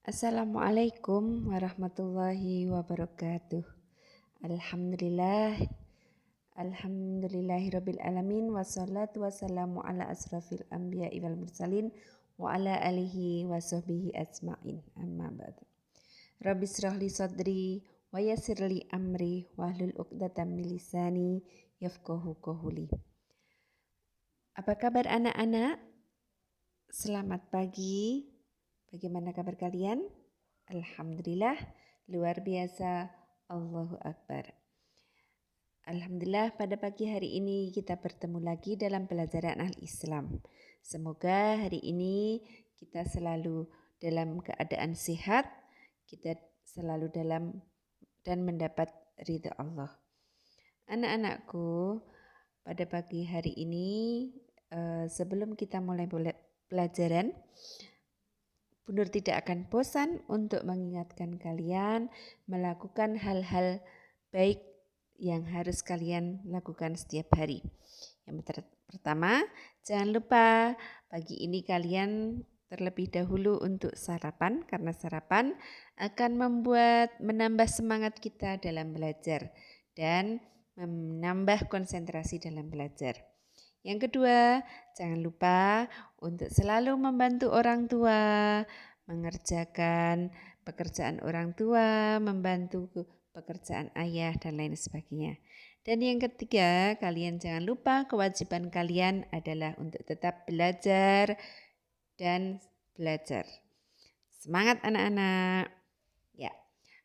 Assalamualaikum warahmatullahi wabarakatuh. Alhamdulillah, alhamdulillahirabbil alamin wassalatu wassalamu ala asrafil anbiya'i wal mursalin wa ala alihi wa sahbihi ajmain. Amma ba'du. Rabbi shrah li sadri wa yassir li amri wahlul 'uqdatam min lisani yafqahu qawli. Apa kabar anak-anak? Selamat pagi. Bagaimana kabar kalian? Alhamdulillah, luar biasa, Allahu Akbar. Alhamdulillah pada pagi hari ini kita bertemu lagi dalam pelajaran Al-Islam. Semoga hari ini kita selalu dalam keadaan sehat, kita selalu dalam dan mendapat ridha Allah. Anak-anakku, pada pagi hari ini sebelum kita mulai pelajaran, Bu Nur tidak akan bosan untuk mengingatkan kalian melakukan hal-hal baik yang harus kalian lakukan setiap hari. Yang pertama, jangan lupa pagi ini kalian terlebih dahulu untuk sarapan, karena sarapan akan menambah semangat kita dalam belajar dan menambah konsentrasi dalam belajar. Yang kedua, jangan lupa untuk selalu membantu orang tua, mengerjakan pekerjaan orang tua, membantu pekerjaan ayah, dan lain sebagainya. Dan yang ketiga, kalian jangan lupa kewajiban kalian adalah untuk tetap belajar dan belajar. Semangat anak-anak. Ya,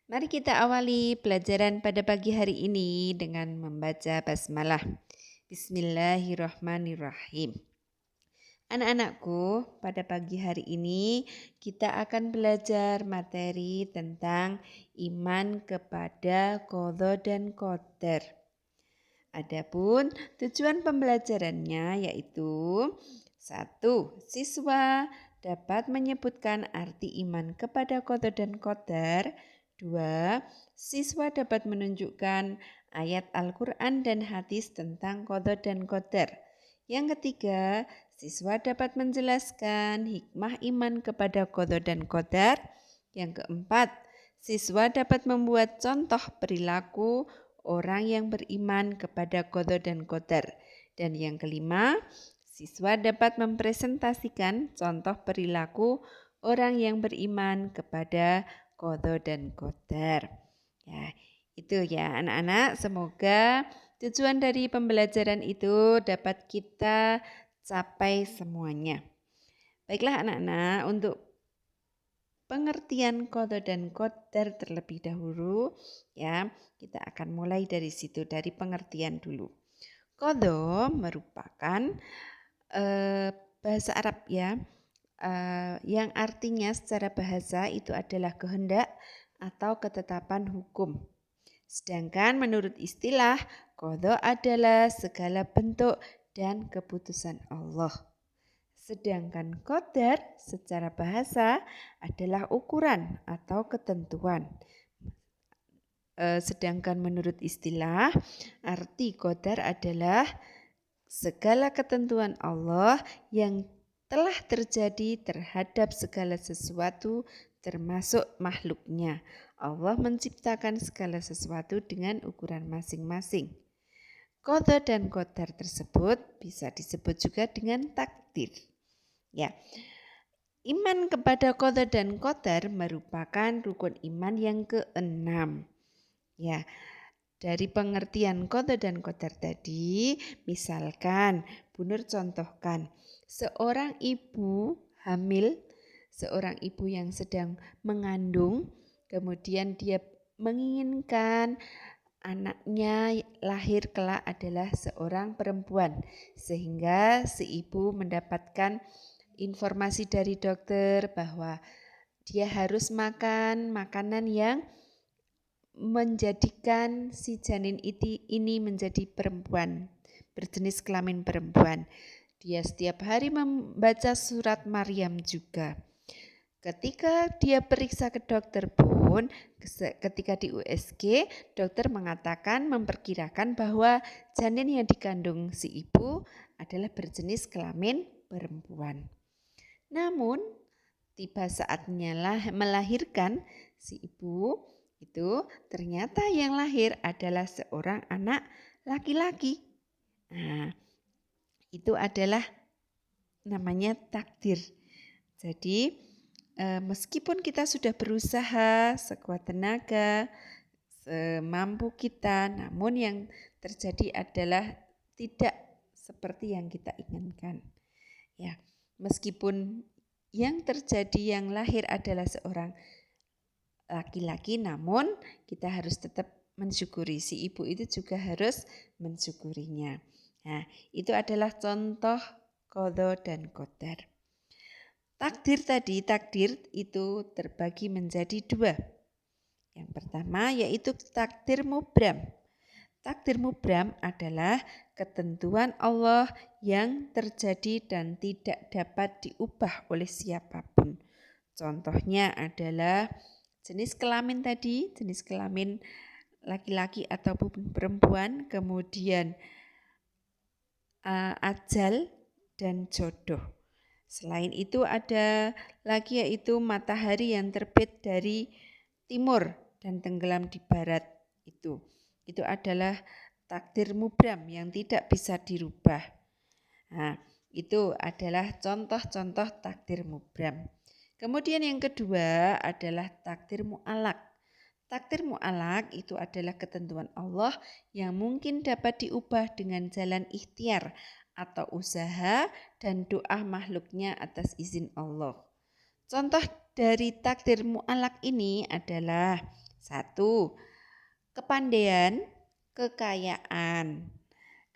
mari kita awali pelajaran pada pagi hari ini dengan membaca basmalah. Bismillahirrahmanirrahim. Anak-anakku, pada pagi hari ini kita akan belajar materi tentang iman kepada qadha dan qadar. Adapun tujuan pembelajarannya yaitu 1. Siswa dapat menyebutkan arti iman kepada qadha dan qadar. 2. Siswa dapat menunjukkan ayat Al-Quran dan hadis tentang qadha dan qadar. Yang ketiga, siswa dapat menjelaskan hikmah iman kepada qadha dan qadar. Yang keempat, siswa dapat membuat contoh perilaku orang yang beriman kepada qadha dan qadar. Dan yang kelima, siswa dapat mempresentasikan contoh perilaku orang yang beriman kepada qadha dan qadar. Ya, itu ya anak-anak, semoga tujuan dari pembelajaran itu dapat kita capai semuanya. Baiklah anak-anak, untuk pengertian qadha dan qadar terlebih dahulu ya, kita akan mulai dari situ, dari pengertian dulu. Qadha merupakan bahasa Arab ya, yang artinya secara bahasa itu adalah kehendak atau ketetapan hukum. Sedangkan menurut istilah, qadha adalah segala bentuk dan keputusan Allah. Sedangkan qadar secara bahasa adalah ukuran atau ketentuan. Sedangkan menurut istilah, arti qadar adalah segala ketentuan Allah yang telah terjadi terhadap segala sesuatu termasuk makhluknya. Allah menciptakan segala sesuatu dengan ukuran masing-masing. Qadha dan qadar tersebut bisa disebut juga dengan takdir. Ya. Iman kepada qadha dan qadar merupakan rukun iman yang keenam. Ya. Dari pengertian qadha dan qadar tadi, misalkan Bu Nur contohkan, seorang ibu hamil, seorang ibu yang sedang mengandung, kemudian dia menginginkan anaknya lahir kelak adalah seorang perempuan, sehingga si ibu mendapatkan informasi dari dokter bahwa dia harus makan makanan yang menjadikan si janin ini menjadi perempuan, berjenis kelamin perempuan. Dia setiap hari membaca surat Maryam juga. Ketika dia periksa ke dokter pun, ketika di USG, dokter mengatakan memperkirakan bahwa janin yang dikandung si ibu adalah berjenis kelamin perempuan. Namun, tiba saatnya melahirkan si ibu, itu ternyata yang lahir adalah seorang anak laki-laki. Nah, itu adalah namanya takdir. Jadi meskipun kita sudah berusaha sekuat tenaga, semampu kita, namun yang terjadi adalah tidak seperti yang kita inginkan. Ya, meskipun yang terjadi yang lahir adalah seorang laki-laki, namun kita harus tetap mensyukuri. Si ibu itu juga harus mensyukurinya. Nah, itu adalah contoh qadha dan qadar. Takdir itu terbagi menjadi dua. Yang pertama yaitu takdir mubram. Takdir mubram adalah ketentuan Allah yang terjadi dan tidak dapat diubah oleh siapapun. Contohnya adalah jenis kelamin tadi, jenis kelamin laki-laki ataupun perempuan, kemudian ajal dan jodoh. Selain itu ada lagi yaitu matahari yang terbit dari timur dan tenggelam di barat itu. Itu adalah takdir mubram yang tidak bisa dirubah. Nah, itu adalah contoh-contoh takdir mubram. Kemudian yang kedua adalah takdir mu'alak. Takdir mu'alak itu adalah ketentuan Allah yang mungkin dapat diubah dengan jalan ikhtiar atau usaha dan doa makhluknya atas izin Allah. Contoh dari takdir mu'alak ini adalah 1. Kepandaian, kekayaan.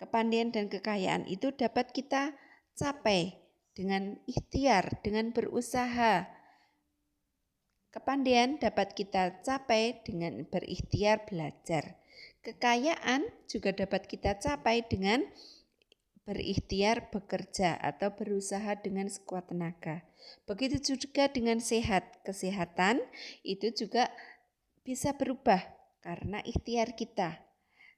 Kepandaian dan kekayaan itu dapat kita capai dengan ikhtiar, dengan berusaha. Kepandaian dapat kita capai dengan berikhtiar belajar. Kekayaan juga dapat kita capai dengan berikhtiar bekerja atau berusaha dengan sekuat tenaga. Begitu juga dengan sehat. Kesehatan itu juga bisa berubah karena ikhtiar kita.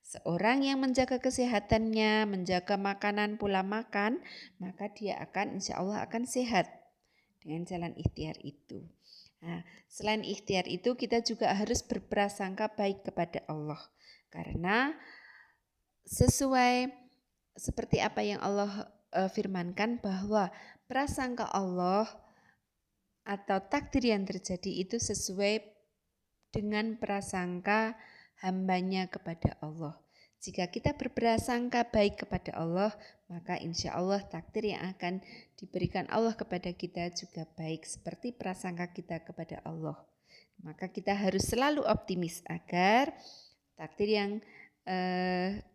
Seorang yang menjaga kesehatannya, menjaga makanan, pola makan, maka dia akan insya Allah akan sehat dengan jalan ikhtiar itu. Nah, selain ikhtiar itu kita juga harus berprasangka baik kepada Allah. Karena sesuai seperti apa yang Allah firmankan bahwa prasangka Allah atau takdir yang terjadi itu sesuai dengan prasangka hambanya kepada Allah. Jika kita berprasangka baik kepada Allah, maka insya Allah takdir yang akan diberikan Allah kepada kita juga baik seperti prasangka kita kepada Allah. Maka kita harus selalu optimis agar takdir yang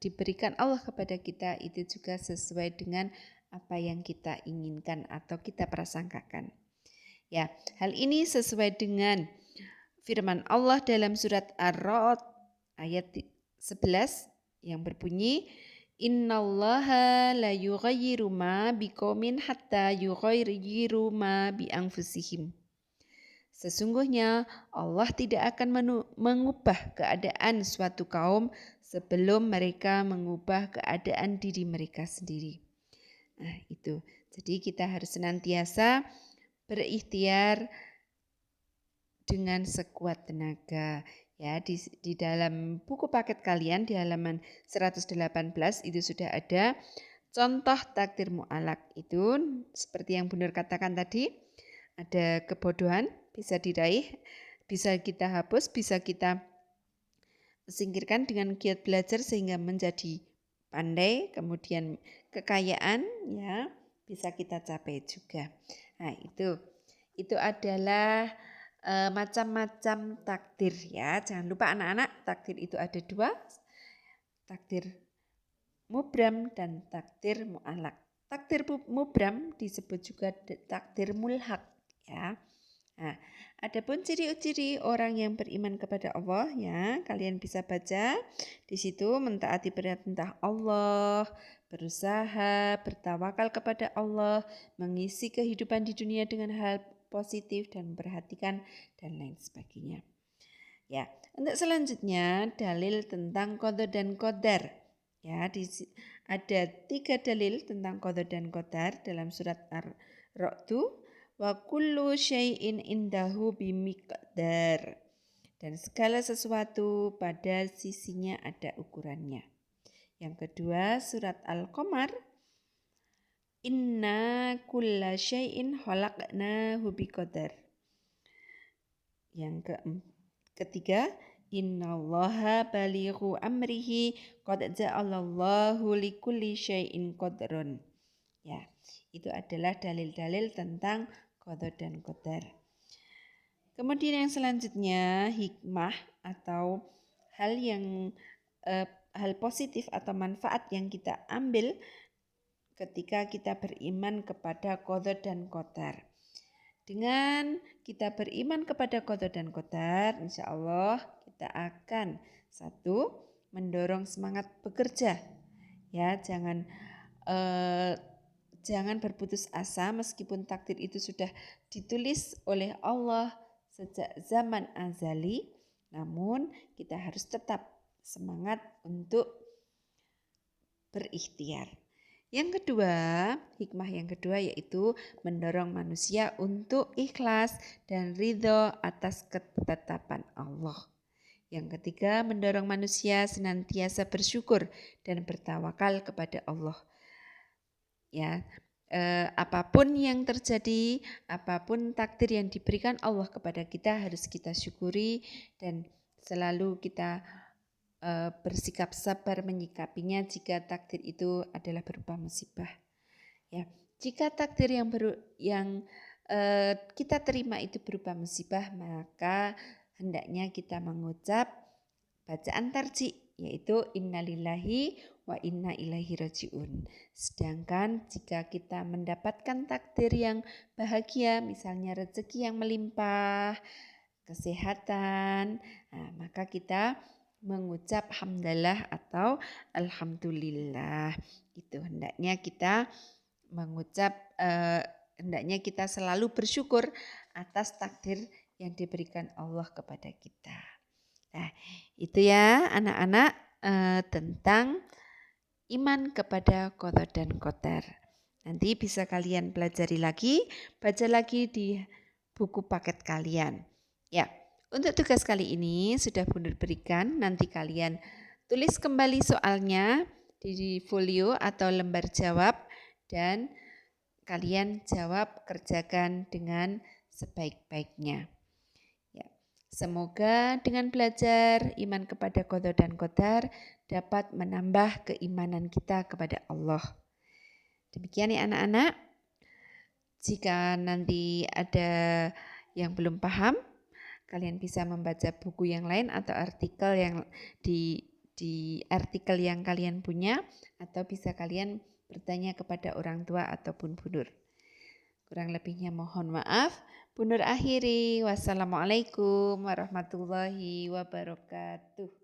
diberikan Allah kepada kita itu juga sesuai dengan apa yang kita inginkan atau kita prasangkakan. Ya, hal ini sesuai dengan firman Allah dalam surat Ar-Ra'd ayat 11 yang berbunyi Innallaha la yughayyiru ma biqaumin hatta yughayyiru ma bi anfusihim. Sesungguhnya Allah tidak akan mengubah keadaan suatu kaum sebelum mereka mengubah keadaan diri mereka sendiri. Nah, itu. Jadi kita harus senantiasa berikhtiar dengan sekuat tenaga. Ya, di dalam buku paket kalian di halaman 118 itu sudah ada contoh takdir mu'alak. Itu seperti yang Bunda katakan tadi, ada kebodohan bisa diraih, bisa kita hapus, bisa kita singkirkan dengan giat belajar sehingga menjadi pandai, kemudian kekayaan ya bisa kita capai juga. Nah, itu adalah macam-macam takdir ya. Jangan lupa anak-anak, takdir itu ada dua, takdir mubram dan takdir mu'alak. Takdir mubram disebut juga takdir mulhak ya. Nah, adapun ciri-ciri orang yang beriman kepada Allah ya, kalian bisa baca di situ mentaati perintah Allah, berusaha, bertawakal kepada Allah, mengisi kehidupan di dunia dengan hal positif dan memperhatikan dan lain sebagainya. Ya, untuk selanjutnya dalil tentang qadha dan qadar. Ya, ada 3 dalil tentang qadha dan qadar dalam surat Ar-Ra'd wa kullu syai'in indahu bimiqdar. Dan segala sesuatu pada sisinya ada ukurannya. Yang kedua, surat Al-Qamar, inna kulla syai'in khalaqnahu biqadar. Yang ketiga, innallaha balighu amrihi qad ja'alallahu likulli syai'in qadrun. Ya, itu adalah dalil-dalil tentang qada dan qadar. Kemudian yang selanjutnya, hikmah atau hal positif atau manfaat yang kita ambil ketika kita beriman kepada qada dan qadar. Dengan kita beriman kepada qada dan qadar, insya Allah kita akan mendorong semangat bekerja. Ya, jangan berputus asa meskipun takdir itu sudah ditulis oleh Allah sejak zaman azali, namun kita harus tetap semangat untuk berikhtiar. Yang kedua, hikmah yang kedua yaitu mendorong manusia untuk ikhlas dan ridho atas ketetapan Allah. Yang ketiga, mendorong manusia senantiasa bersyukur dan bertawakal kepada Allah. Ya, apapun yang terjadi, apapun takdir yang diberikan Allah kepada kita harus kita syukuri dan selalu kita bersikap sabar menyikapinya jika takdir itu adalah berupa musibah. Ya, jika takdir yang kita terima itu berupa musibah, maka hendaknya kita mengucap bacaan tarji, yaitu innalillahi wa inna ilaihi rajiun. Sedangkan jika kita mendapatkan takdir yang bahagia, misalnya rezeki yang melimpah, kesehatan, maka kita mengucap hamdalah atau alhamdulillah. Itu hendaknya kita mengucap, hendaknya kita selalu bersyukur atas takdir yang diberikan Allah kepada kita. Nah, itu ya anak-anak tentang iman kepada qada dan qadar. Nanti bisa kalian pelajari lagi, baca lagi di buku paket kalian. Ya. Untuk tugas kali ini sudah Bunda berikan, nanti kalian tulis kembali soalnya di folio atau lembar jawab dan kalian jawab, kerjakan dengan sebaik-baiknya. Ya. Semoga dengan belajar iman kepada qada dan qadar dapat menambah keimanan kita kepada Allah. Demikian ya anak-anak. Jika nanti ada yang belum paham, kalian bisa membaca buku yang lain atau artikel yang di artikel yang kalian punya, atau bisa kalian bertanya kepada orang tua ataupun bunur. Kurang lebihnya mohon maaf. Bunur akhiri. Wassalamualaikum warahmatullahi wabarakatuh.